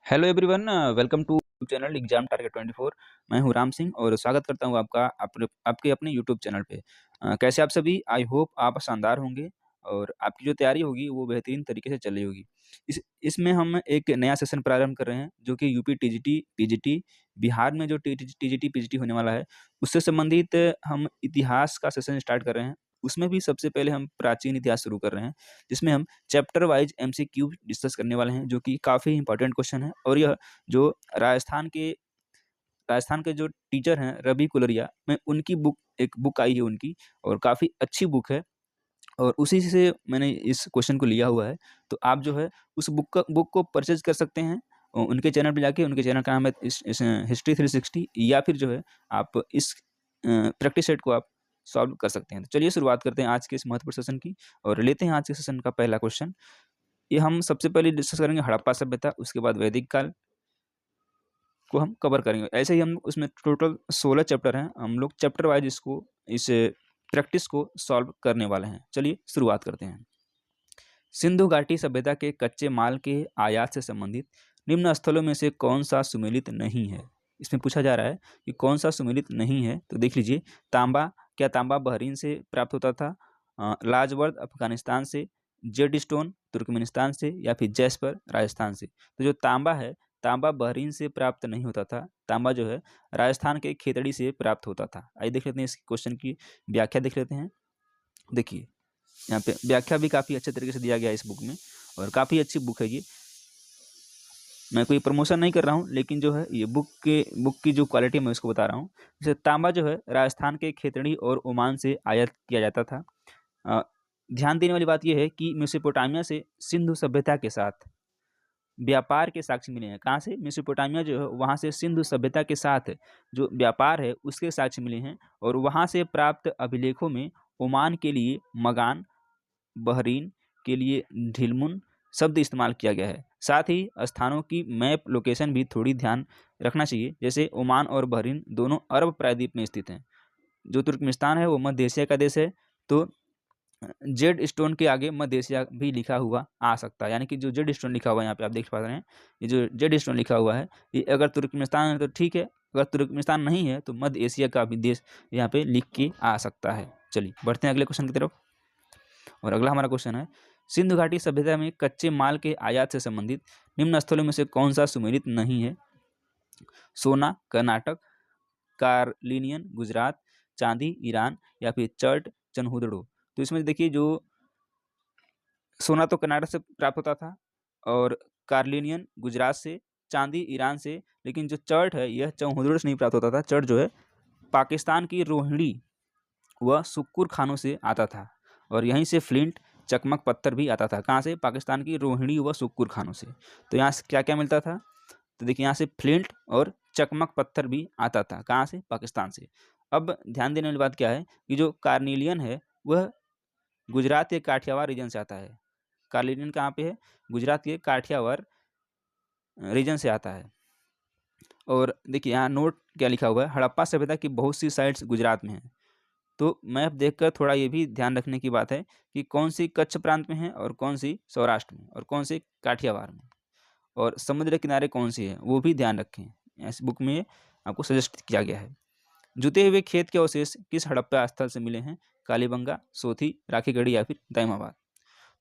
Hello everyone, welcome to channel exam target 24। मैं हूं राम सिंह और स्वागत करता हूं आपका आपके अपने यूट्यूब चैनल पे। कैसे आप सभी? आई होप आप शानदार होंगे और आपकी जो तैयारी होगी वो बेहतरीन तरीके से चल रही होगी। इसमें हम एक नया सेशन प्रारंभ कर रहे हैं जो कि यूपी टीजीटी पीजीटी बिहार में जो टीजीटी पीजीटी होने वाला है उससे संबंधित हम इतिहास का सेशन स्टार्ट कर रहे हैं। उसमें भी सबसे पहले हम प्राचीन इतिहास शुरू कर रहे हैं, जिसमें हम चैप्टर वाइज एमसीक्यू डिस्कस करने वाले हैं जो कि काफ़ी इंपॉर्टेंट क्वेश्चन है। और यह जो राजस्थान के राजस्थान के जो टीचर हैं रवि कुलरिया, मैं उनकी एक बुक आई है उनकी, और काफ़ी अच्छी बुक है और उसी से मैंने इस क्वेश्चन को लिया हुआ है। तो आप जो है उस बुक को परचेज कर सकते हैं उनके चैनल पे जाके। उनके चैनल का नाम है इस हिस्ट्री 360, या फिर जो है आप इस प्रैक्टिस सेट को आप सॉल्व कर सकते हैं। तो चलिए शुरुआत करते हैं आज के इस महत्वपूर्ण सेशन की और लेते हैं आज के सेशन का पहला क्वेश्चन। ये हम सबसे पहले डिस्कस करेंगे हड़प्पा सभ्यता, उसके बाद वैदिक काल को हम कवर करेंगे। ऐसे ही हम उसमें टोटल 16 चैप्टर हैं, हम लोग चैप्टर वाइज इस प्रैक्टिस को सॉल्व करने वाले हैं। चलिए शुरुआत करते हैं। सिंधु घाटी सभ्यता के कच्चे माल के आयात से संबंधित निम्न स्थलों में से कौन सा सुमेलित नहीं है? इसमें पूछा जा रहा है कि कौन सा सुमेलित नहीं है। तो देख लीजिए, तांबा, क्या तांबा बहरीन से प्राप्त होता था? लाजवर्द अफगानिस्तान से, जेड स्टोन तुर्कमेनिस्तान से, या फिर जैस्पर राजस्थान से? तो जो तांबा है, तांबा बहरीन से प्राप्त नहीं होता था। तांबा जो है राजस्थान के खेतड़ी से प्राप्त होता था। आइए देख लेते हैं इस क्वेश्चन की व्याख्या देख लेते हैं। देखिए, यहाँ पे व्याख्या भी काफ़ी अच्छे तरीके से दिया गया है इस बुक में और काफ़ी अच्छी बुक है ये। मैं कोई प्रमोशन नहीं कर रहा हूँ, लेकिन जो है ये बुक की जो क्वालिटी मैं उसको बता रहा हूँ। जैसे तांबा जो है राजस्थान के खेतड़ी और ओमान से आयात किया जाता था। अ, ध्यान देने वाली बात यह है कि मेसोपोटामिया से सिंधु सभ्यता के साथ व्यापार के साक्ष्य मिले हैं। कहाँ से? मेसोपोटामिया जो है वहाँ से सिंधु सभ्यता के साथ जो व्यापार है उसके साक्ष्य मिले हैं, और वहाँ से प्राप्त अभिलेखों में ओमान के लिए मगान, बहरीन के लिए ढिलमुन शब्द इस्तेमाल किया गया है। साथ ही स्थानों की मैप लोकेशन भी थोड़ी ध्यान रखना चाहिए। जैसे ओमान और बहरीन दोनों अरब प्रायद्वीप में स्थित हैं। जो तुर्कमेनिस्तान है वो मध्य एशिया का देश है। तो जेड स्टोन के आगे मध्य एशिया भी लिखा हुआ आ सकता है, यानी कि जो जेड स्टोन लिखा हुआ है यहाँ पे आप देख पा रहे हैं, ये जो जेड स्टोन लिखा हुआ है ये अगर तुर्कमेनिस्तान है तो ठीक है, अगर तुर्कमेनिस्तान नहीं है तो मध्य एशिया का भी देश यहाँ पे लिख के आ सकता है। चलिए बढ़ते हैं अगले क्वेश्चन की तरफ। और अगला हमारा क्वेश्चन है, सिंधु घाटी सभ्यता में कच्चे माल के आयात से संबंधित निम्न स्थलों में से कौन सा सुमेलित नहीं है? सोना कर्नाटक, कार्लिनियन गुजरात, चांदी ईरान, या फिर चर्ट चनहुदड़ो? तो इसमें देखिए, जो सोना तो कर्नाटक से प्राप्त होता था और कार्लिनियन गुजरात से, चांदी ईरान से, लेकिन जो चर्ट है यह चनहुदड़ो से नहीं प्राप्त होता था। चर्ट जो है पाकिस्तान की रोहिणी व सुक्कुर खानों से आता था, और यहीं से फ्लिंट चकमक पत्थर भी आता था। कहाँ से? पाकिस्तान की रोहिणी व सुक्कुर खानों से। तो यहाँ से क्या क्या मिलता था? तो देखिए, यहाँ से फ्लिंट और चकमक पत्थर भी आता था। कहाँ से? पाकिस्तान से। अब ध्यान देने वाली बात क्या है कि जो कार्निलियन है वह गुजरात के काठियावाड़ रीजन से आता है। कार्निलियन कहाँ पे है? गुजरात के काठियावाड़ रीजन से आता है। और देखिए यहाँ नोट क्या लिखा हुआ है, हड़प्पा सभ्यता की बहुत सी साइट्स गुजरात में हैं। तो मैप देखकर थोड़ा ये भी ध्यान रखने की बात है कि कौन सी कच्छ प्रांत में है और कौन सी सौराष्ट्र में और कौन सी काठियावाड़ में, और समुद्र किनारे कौन सी है वो भी ध्यान रखें। इस बुक में आपको सजेस्ट किया गया है। जुते हुए खेत के अवशेष किस हड़प्पा स्थल से मिले हैं? कालीबंगा, सोथी, राखीगढ़ी, या फिर दाइमाबाद?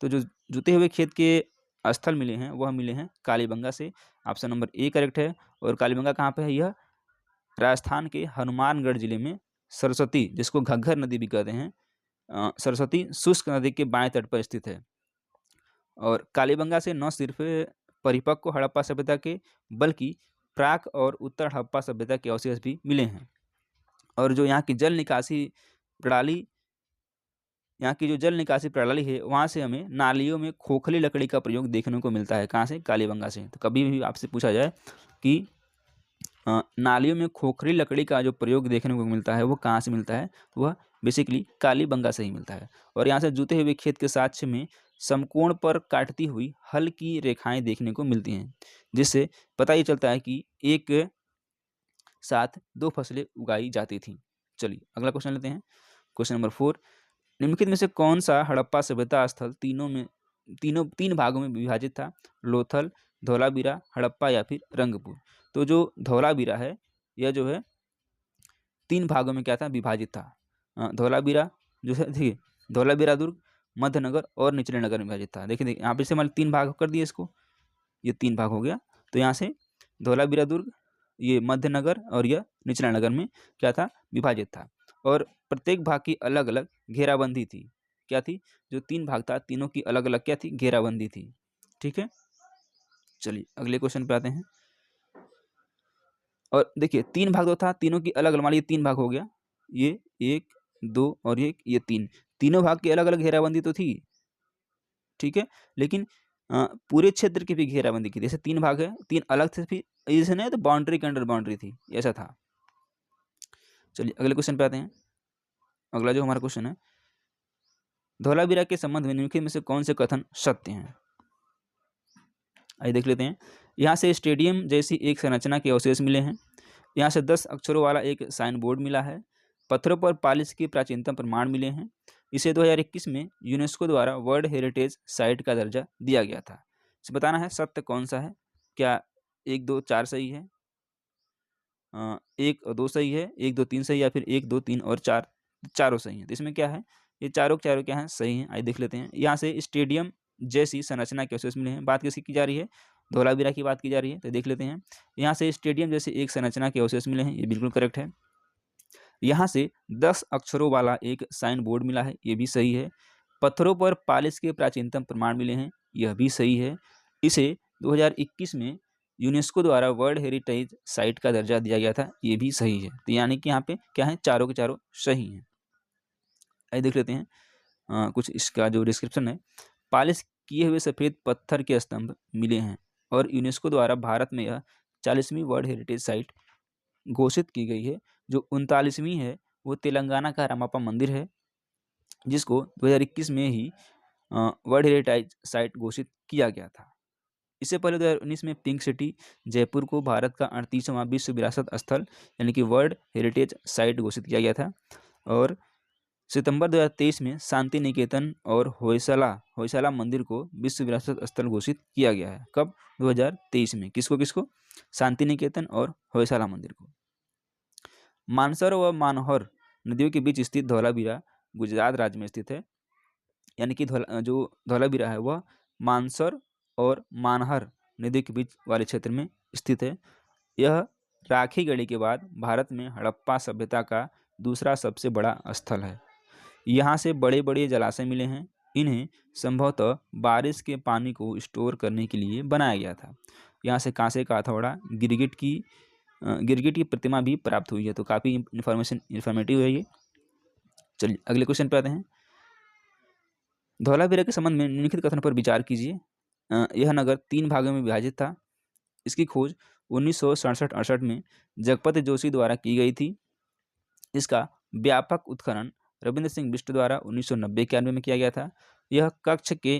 तो जो जुते हुए खेत के स्थल मिले हैं वह मिले हैं कालीबंगा से। ऑप्शन नंबर ए करेक्ट है। और कालीबंगा कहाँ पे है? यह राजस्थान के हनुमानगढ़ जिले में सरस्वती, जिसको घग्घर नदी भी कहते हैं, सरस्वती शुष्क नदी के बाएं तट पर स्थित है। और कालीबंगा से न सिर्फ परिपक्व हड़प्पा सभ्यता के बल्कि प्राक और उत्तर हड़प्पा सभ्यता के अवशेष भी मिले हैं। और जो यहाँ की जल निकासी प्रणाली यहाँ की जो जल निकासी प्रणाली है वहाँ से हमें नालियों में खोखली लकड़ी का प्रयोग देखने को मिलता है। कहाँ से? कालीबंगा से। तो कभी भी आपसे पूछा जाए कि नालियों में खोखली लकड़ी का जो प्रयोग देखने को मिलता है वो कहाँ से मिलता है, तो वह बेसिकली कालीबंगा से ही मिलता है। और यहाँ से जुते हुए खेत के साक्ष्य में समकोण पर काटती हुई हल की रेखाएं देखने को मिलती हैं, जिससे पता ये चलता है कि एक साथ दो फसलें उगाई जाती थी। चलिए अगला क्वेश्चन लेते हैं। क्वेश्चन नंबर 4, निम्नलिखित में से कौन सा हड़प्पा सभ्यता स्थल तीन भागों में विभाजित था? लोथल, धौलावीरा, हड़प्पा या फिर रंगपुर। तो जो धौलावीरा है यह जो है 3 भागों में क्या था, विभाजित था। धौलावीरा जो है देखिए, धौलावीरा दुर्ग, मध्यनगर और निचले नगर में विभाजित था। देखिए यहाँ पे से मान 3 भाग कर दिए इसको, ये 3 भाग हो गया। तो यहाँ से धौलावीरा दुर्ग, ये मध्यनगर और यह निचला नगर में क्या था, विभाजित था। और प्रत्येक भाग की अलग अलग घेराबंदी थी। क्या थी, जो 3 भाग था तीनों की अलग अलग क्या थी, घेराबंदी थी। ठीक है, चलिए अगले क्वेश्चन पे आते हैं। और देखिए 3 भाग तो था, तीनों की अलग अलग, मान लीजिए 3 भाग हो गया, ये 1 2 और ये 3, तीनों भाग की अलग अलग घेराबंदी तो थी। ठीक है, लेकिन पूरे क्षेत्र की भी घेराबंदी की थी। जैसे 3 भाग है, 3 अलग थे, फिर जैसे नहीं तो बाउंड्री के अंडर बाउंड्री थी, ऐसा था। चलिए अगले क्वेश्चन पे आते हैं। अगला जो हमारा क्वेश्चन है, धौलावीरा के संबंध में निम्नलिखित में से कौन से कथन सत्य हैं। आइए देख लेते हैं। यहाँ से स्टेडियम जैसी एक संरचना के अवशेष मिले हैं। यहाँ से 10 अक्षरों वाला एक साइन बोर्ड मिला है। पत्थरों पर पालिश के प्राचीनतम प्रमाण मिले हैं। इसे 2021 में यूनेस्को द्वारा वर्ल्ड हेरिटेज साइट का दर्जा दिया गया था। इसे बताना है सत्य कौन सा है। क्या 1 2 4 सही है, 1 और 2 सही है, 1 2 3 सही, या फिर 1 2 3 और 4 चारों सही हैं। तो इसमें क्या है, ये चारों के चारों क्या हैं, सही हैं। आइए देख लेते हैं। यहाँ से स्टेडियम जैसी संरचना के अवशेष मिले हैं। बात किसकी की जा रही है, धौलावीरा की बात की जा रही है। तो देख लेते हैं। यहाँ से स्टेडियम जैसे एक संरचना के अवशेष मिले हैं, ये बिल्कुल करेक्ट है। यहाँ से 10 अक्षरों वाला एक साइन बोर्ड मिला है, ये भी सही है। पत्थरों पर पालिश के प्राचीनतम प्रमाण मिले हैं, यह भी सही है। इसे 2021 में यूनेस्को द्वारा वर्ल्ड हेरिटेज साइट का दर्जा दिया गया था, ये भी सही है। तो यानी कि यहाँ पे क्या है, चारों के चारों सही हैं। आइए देख लेते हैं कुछ इसका जो डिस्क्रिप्शन है। पालिश किए हुए सफ़ेद पत्थर के स्तंभ मिले हैं और यूनेस्को द्वारा भारत में यह 40वीं वर्ल्ड हेरिटेज साइट घोषित की गई है। जो 39वीं है वो तेलंगाना का रामापा मंदिर है, जिसको 2021 में ही वर्ल्ड हेरिटेज साइट घोषित किया गया था। इससे पहले 2019 में पिंक सिटी जयपुर को भारत का 38वां विश्व विरासत स्थल यानी कि वर्ल्ड हेरिटेज साइट घोषित किया गया था। और सितंबर 2023 में शांति निकेतन और होयसला होयसला मंदिर को विश्व विरासत स्थल घोषित किया गया है। कब, 2023 में। किसको किसको, शांति निकेतन और होयसला मंदिर को। मानसर व मानहर नदियों के बीच स्थित धौलावीरा गुजरात राज्य में स्थित है। यानी कि जो धौलावीरा है वह मानसर और मानहर नदी के बीच वाले क्षेत्र में स्थित है। यह राखी गढ़ी के बाद भारत में हड़प्पा सभ्यता का दूसरा सबसे बड़ा स्थल है। यहाँ से बड़े बड़े जलाशय मिले हैं। इन्हें संभवतः बारिश के पानी को स्टोर करने के लिए बनाया गया था। यहाँ से कांसे का हथौड़ा, गिरगिट की प्रतिमा भी प्राप्त हुई है। तो काफ़ी इंफॉर्मेटिव है ये। चलिए अगले क्वेश्चन पे आते हैं। धौलावीरा के संबंध में निम्नलिखित कथन पर विचार कीजिए। यह नगर 3 भागों में विभाजित था। इसकी खोज 1967-68 में जगपति जोशी द्वारा की गई थी। इसका व्यापक उत्खनन रविंद्र सिंह बिष्ट द्वारा 1990-91 में किया गया था। यह कच्छ के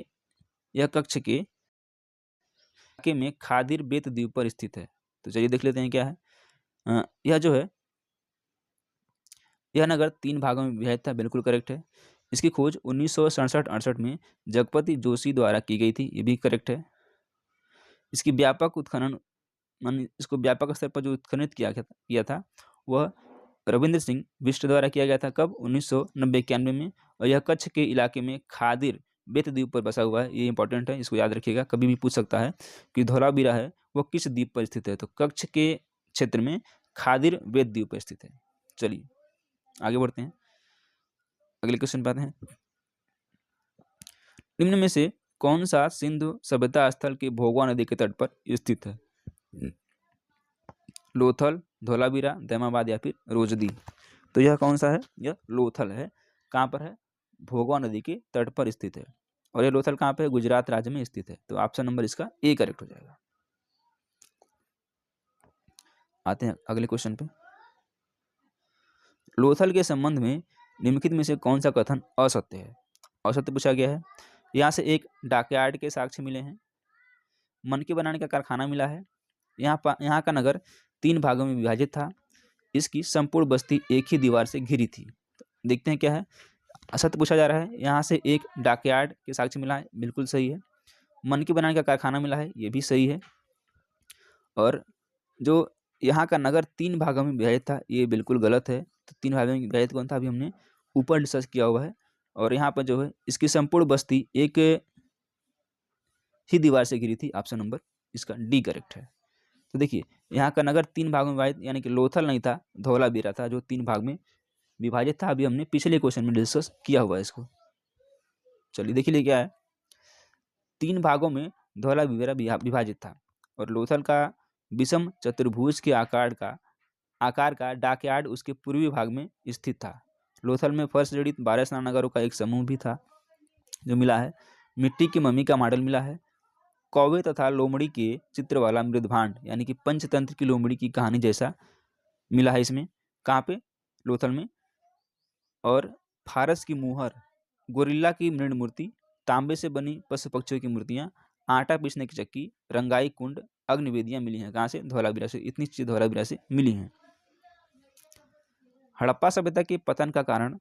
इलाके में खादिर बेत द्वीप पर स्थित है। तो चलिए देख लेते हैं क्या है। यह जो है, यह नगर 3 भागों में विभाजित था, बिल्कुल करेक्ट है। इसकी खोज 1967-68 में जगपति जोशी द्वारा की गई थी, ये भी करेक्ट है। इसकी व्यापक उत्खनन, इसको व्यापक स्तर पर जो उत्खनित किया था वह रविंद्र सिंह बिष्ट द्वारा किया गया था। कब, 1990-91 में। और यह कच्छ के इलाके में खादिर बेत द्वीप पर बसा हुआ है, ये इंपॉर्टेंट है, इसको याद रखिएगा। कभी भी पूछ सकता है कि धौलावीरा है वो किस द्वीप पर स्थित है। तो कच्छ के क्षेत्र में खादिर बेत द्वीप पर स्थित है। चलिए आगे बढ़ते हैं, अगले क्वेश्चन पे आते हैं। निम्न में से कौन सा सिंधु सभ्यता स्थल के भोगवा नदी के तट पर स्थित है। लोथल, धौलावीरा, दैमाबाद या फिर रोजदी। तो यह कौन सा है, यह लोथल है। कहाँ पर है, भोगवा नदी के तट पर स्थित है। और यह लोथल कहाँ पे है, गुजरात राज्य में स्थित है। तो ऑप्शन नंबर इसका ए करेक्ट हो जाएगा। आते हैं अगले क्वेश्चन पे। लोथल के संबंध में निम्नलिखित में से कौन सा कथन असत्य है। असत्य पूछा गया है। यहाँ से एक डॉकयार्ड के साक्ष्य मिले हैं। मनके बनाने का कारखाना मिला है। यहाँ का नगर 3 भागों में विभाजित था। इसकी संपूर्ण बस्ती एक ही दीवार से घिरी थी। देखते हैं क्या है। असत्य पूछा जा रहा है। यहाँ से एक डॉकयार्ड के साक्ष्य मिला है, बिल्कुल सही है। मन के बनाने का कारखाना मिला है, ये भी सही है। और जो यहाँ का नगर 3 भागों में विभाजित था, ये बिल्कुल गलत है। तो 3 भागों में विभाजित कौन था, अभी हमने ऊपर डिस्कस किया हुआ है। और यहाँ पर जो है इसकी संपूर्ण बस्ती एक ही दीवार से घिरी थी। ऑप्शन नंबर इसका डी करेक्ट है। तो देखिए यहाँ का नगर 3 भागों में विभाजित, यानी कि लोथल नहीं था, धौलावीरा था जो 3 भाग में विभाजित था। अभी हमने पिछले क्वेश्चन में डिस्कस किया हुआ है इसको। चलिए देख लिए क्या है। 3 भागों में धौलावीरा विभाजित था और लोथल का विषम चतुर्भुज के आकार का डॉकयार्ड उसके पूर्वी भाग में स्थित था। लोथल में फर्श जड़ित 12 स्नानागारों का एक समूह भी था जो मिला है। मिट्टी की मम्मी का मॉडल मिला है। कौवे तथा लोमड़ी के चित्र वाला मृदभांड, यानी कि पंचतंत्र की लोमड़ी की कहानी जैसा मिला है इसमें। कहाँ पे, लोथल में। और फारस की मुहर, गोरिल्ला की मृण मूर्ति, तांबे से बनी पशु पक्षियों की मूर्तियाँ, आटा पीसने की चक्की, रंगाई कुंड, अग्निवेदियाँ मिली हैं। कहाँ से, धौलावीरा से। इतनी चीज़ें धौलावीरा से मिली हैं। हड़प्पा सभ्यता के पतन का कारण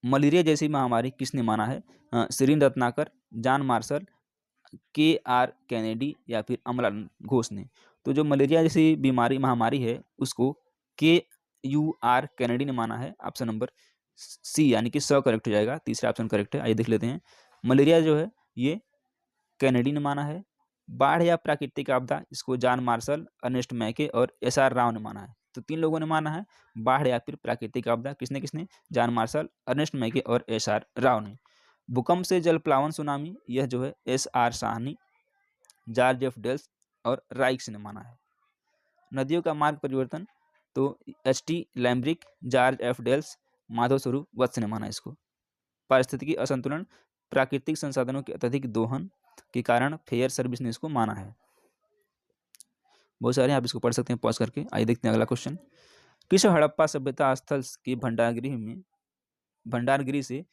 मलेरिया जैसी महामारी किसने माना है? Sirin Ratnakar, John Marshall, KR. Kennedy या फिर अमलान घोष ने। तो जो मलेरिया जैसी महामारी है उसको के.यू.आर. कैनेडी ने माना है। ऑप्शन नंबर सी यानी कि स करेक्ट हो जाएगा। तीसरा ऑप्शन करेक्ट है। आइए देख लेते हैं। मलेरिया जो है ये कैनेडी ने माना है। बाढ़ या प्राकृतिक आपदा, इसको जॉन मार्शल, अर्नेस्ट मैके और एस.आर. राव ने माना है। तो 3 लोगों ने माना है बाढ़ या फिर प्राकृतिक आपदा। किसने किसने? जॉन मार्शल, अर्नेस्ट मैके और एस.आर. राव ने। भूकंप से जल प्लावन सुनामी, यह जो है S R. Sahni, George F Dales और राइक्स ने माना है। नदियों का मार्ग परिवर्तन, तो एच.टी. लैम्ब्रिक, जॉर्ज एफ डेल्स, माधव स्वरूप वत्स ने माना इसको। पारिस्थितिकी असंतुलन, प्राकृतिक संसाधनों के अत्यधिक दोहन के कारण फेयर सर्विस ने इसको माना है। बहुत सारे आप इसको पढ़ सकते हैं पॉज करके। आइए देखते हैं अगला क्वेश्चन। किस हड़प्पा सभ्यता स्थल की भंडारगृह से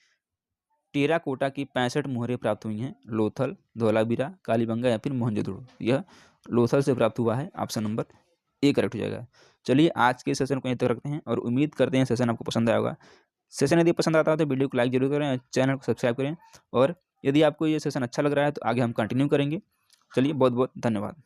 टेराकोटा की 65 मोहरें प्राप्त हुई हैं? लोथल, धौलावीरा, कालीबंगा या फिर मोहनजोदड़ो। यह लोथल से प्राप्त हुआ है। ऑप्शन नंबर ए करेक्ट हो जाएगा। चलिए आज के सेशन को यहीं तक रखते हैं और उम्मीद करते हैं सेशन आपको पसंद आया होगा। सेशन यदि पसंद आता है तो वीडियो को लाइक जरूर करें, चैनल को सब्सक्राइब करें और यदि आपको ये सेशन अच्छा लग रहा है तो आगे हम कंटिन्यू करेंगे। चलिए बहुत बहुत धन्यवाद।